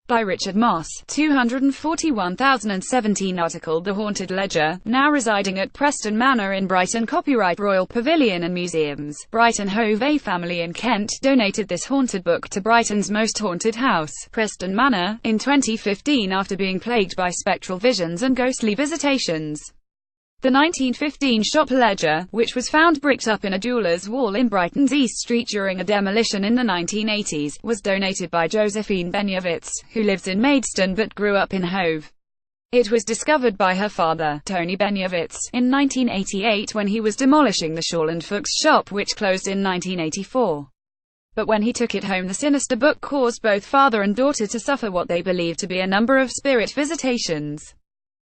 By Richard Moss, 241,017 article The Haunted Ledger, now residing at Preston Manor in Brighton. Copyright Royal Pavilion and Museums, Brighton Hove. A family in Kent donated this haunted book to Brighton's most haunted house, Preston Manor, in 2015 after being plagued by spectral visions and ghostly visitations. The 1915 shop ledger, which was found bricked up in a jeweller's wall in Brighton's East Street during a demolition in the 1980s, was donated by Josephine Benyovitz, who lives in Maidstone but grew up in Hove. It was discovered by her father, Tony Benyovitz, in 1988 when he was demolishing the Shaw and Fuchs shop which closed in 1984. But when he took it home, the sinister book caused both father and daughter to suffer what they believed to be a number of spirit visitations.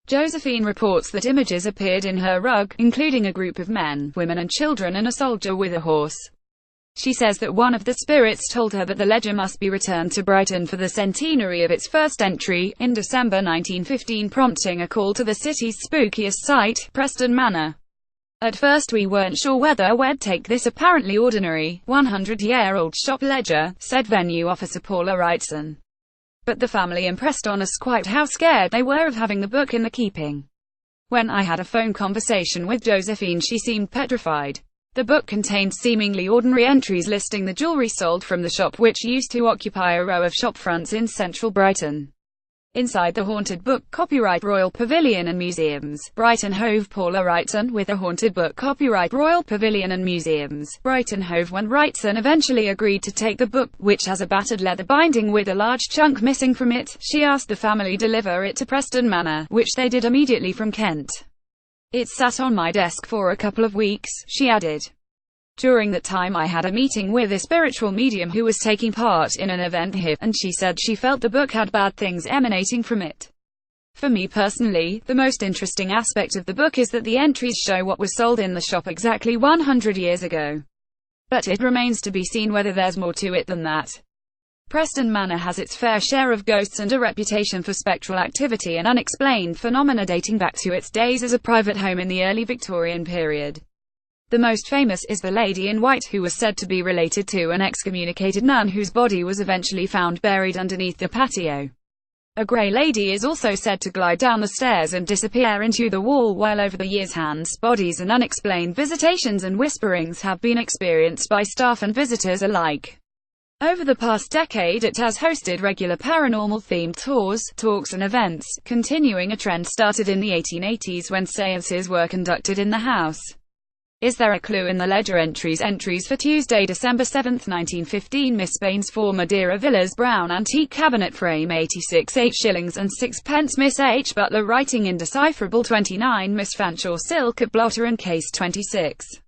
Josephine reports that images appeared in her rug, including a group of men, women and children and a soldier with a horse. She says that one of the spirits told her that the ledger must be returned to Brighton for the centenary of its first entry, in December 1915, prompting a call to the city's spookiest site, Preston Manor. At first we weren't sure whether we'd take this apparently ordinary, 100-year-old shop ledger, said venue officer Paula Wrightson. But the family impressed on us quite how scared they were of having the book in the keeping. When I had a phone conversation with Josephine, she seemed petrified. The book contained seemingly ordinary entries listing the jewelry sold from the shop, which used to occupy a row of shop fronts in central Brighton. Inside the haunted book, copyright Royal Pavilion and Museums, Brighton Hove. Paula Wrightson with a haunted book, copyright Royal Pavilion and Museums, Brighton Hove. When Wrightson eventually agreed to take the book, which has a battered leather binding with a large chunk missing from it, she asked the family deliver it to Preston Manor, which they did immediately from Kent. It sat on my desk for a couple of weeks, she added. During that time I had a meeting with a spiritual medium who was taking part in an event here, and she said she felt the book had bad things emanating from it. For me personally, the most interesting aspect of the book is that the entries show what was sold in the shop exactly 100 years ago. But it remains to be seen whether there's more to it than that. Preston Manor has its fair share of ghosts and a reputation for spectral activity and unexplained phenomena dating back to its days as a private home in the early Victorian period. The most famous is the Lady in White, who was said to be related to an excommunicated nun whose body was eventually found buried underneath the patio. A grey lady is also said to glide down the stairs and disappear into the wall, while over the years hands, bodies and unexplained visitations and whisperings have been experienced by staff and visitors alike. Over the past decade it has hosted regular paranormal-themed tours, talks and events, continuing a trend started in the 1880s when séances were conducted in the house. Is there a clue in the ledger entries? Entries for Tuesday, December 7, 1915. Miss Baines, 4 Madeira Villas, brown antique cabinet frame, 86 8s and 6d. Miss H. Butler, writing indecipherable, 29. Miss Fanshawe, silk at blotter and case, 26.